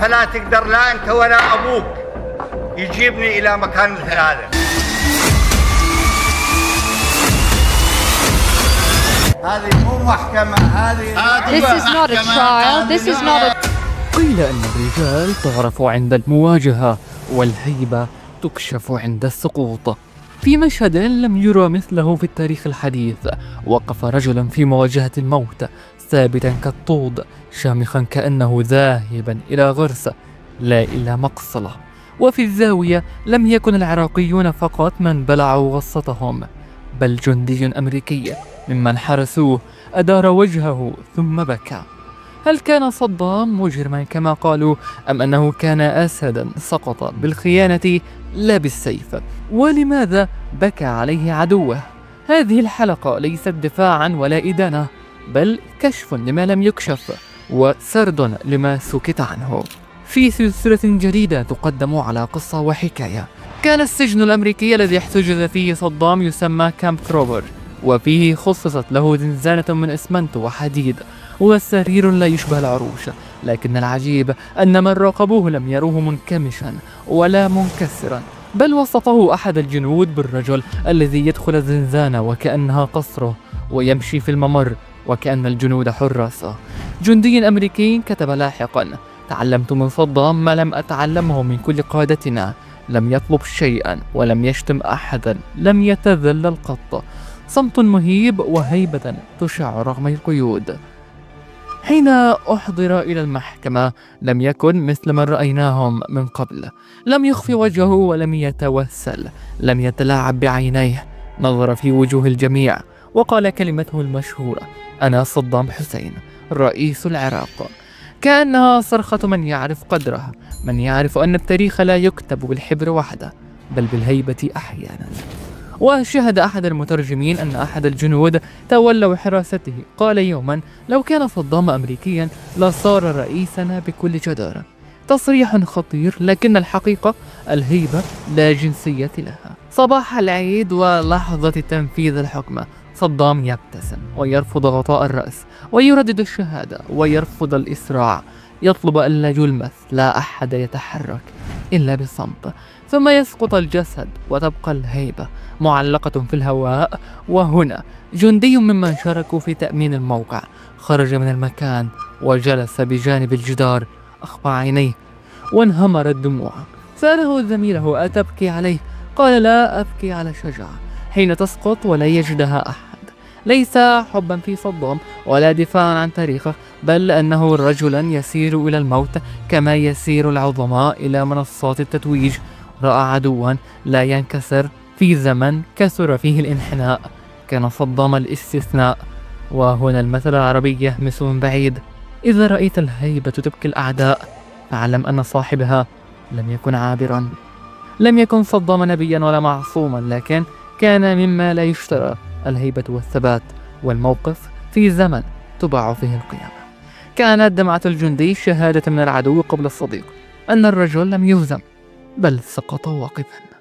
فلا تقدر لا أنت ولا أبوك يجيبني إلى مكان مثل هذا. هذه مو محكمة، هذه This is not a trial. This is not a... قيل أن الرجال تعرف عند المواجهة والهيبة تكشف عند السقوط. في مشهد لم يرى مثله في التاريخ الحديث، وقف رجل في مواجهة الموت ثابتا كالطود، شامخا كأنه ذاهبا إلى غرسة لا إلى مقصلة. وفي الزاوية لم يكن العراقيون فقط من بلعوا غصتهم، بل جندي أمريكي ممن حرسوه أدار وجهه ثم بكى. هل كان صدام مجرما كما قالوا، أم أنه كان أسدا سقط بالخيانة لا بالسيف؟ ولماذا بكى عليه عدوه؟ هذه الحلقة ليست دفاعا ولا إدانة، بل كشف لما لم يكشف وسرد لما سكت عنه في سلسلة جديدة تقدم على قصة وحكاية. كان السجن الأمريكي الذي احتجز فيه صدام يسمى كامب كروفر، وفيه خصصت له زنزانة من إسمنت وحديد وسرير لا يشبه العروش. لكن العجيب أن من راقبوه لم يروه منكمشا ولا منكسرا، بل وصفه أحد الجنود بالرجل الذي يدخل الزنزانة وكأنها قصره، ويمشي في الممر وكأن الجنود حراسه. جندي أمريكي كتب لاحقا: تعلمت من صدام ما لم أتعلمه من كل قادتنا، لم يطلب شيئا ولم يشتم أحدا، لم يتذلل قط، صمت مهيب وهيبة تشع رغم القيود. حين أحضر إلى المحكمة لم يكن مثل من رأيناهم من قبل، لم يخفي وجهه ولم يتوسل، لم يتلاعب بعينيه، نظر في وجوه الجميع وقال كلمته المشهورة: أنا صدام حسين رئيس العراق. كأنها صرخة من يعرف قدره، من يعرف أن التاريخ لا يكتب بالحبر وحده بل بالهيبة أحيانا. وشهد أحد المترجمين أن أحد الجنود تولوا حراسته قال يوما: لو كان صدام أمريكيا لصار رئيسنا بكل جدارة. تصريح خطير، لكن الحقيقة الهيبة لا جنسية لها. صباح العيد ولحظة تنفيذ الحكم، صدام يبتسم ويرفض غطاء الرأس ويردد الشهادة ويرفض الإسراع، يطلب ألا يلمس، لا أحد يتحرك إلا بصمت، ثم يسقط الجسد وتبقى الهيبة معلقة في الهواء. وهنا جندي ممن شاركوا في تأمين الموقع خرج من المكان وجلس بجانب الجدار، أخفى عينيه وانهمرت دموعه. سأله زميله: أتبكي عليه؟ قال: لا أبكي على شجاعة حين تسقط ولا يجدها أحد. ليس حبا في صدام ولا دفاعا عن تاريخه، بل أنه رجلا يسير إلى الموت كما يسير العظماء إلى منصات التتويج. رأى عدوا لا ينكسر في زمن كثر فيه الانحناء، كان صدام الاستثناء. وهنا المثل العربي يهمس من بعيد: إذا رأيت الهيبة تبكي الأعداء فاعلم أن صاحبها لم يكن عابرا. لم يكن صدام نبيا ولا معصوما، لكن كان مما لا يشترى الهيبة والثبات والموقف في زمن تباع فيه القيامة. كانت دمعة الجندي شهادة من العدو قبل الصديق أن الرجل لم يهزم بل سقط واقفا.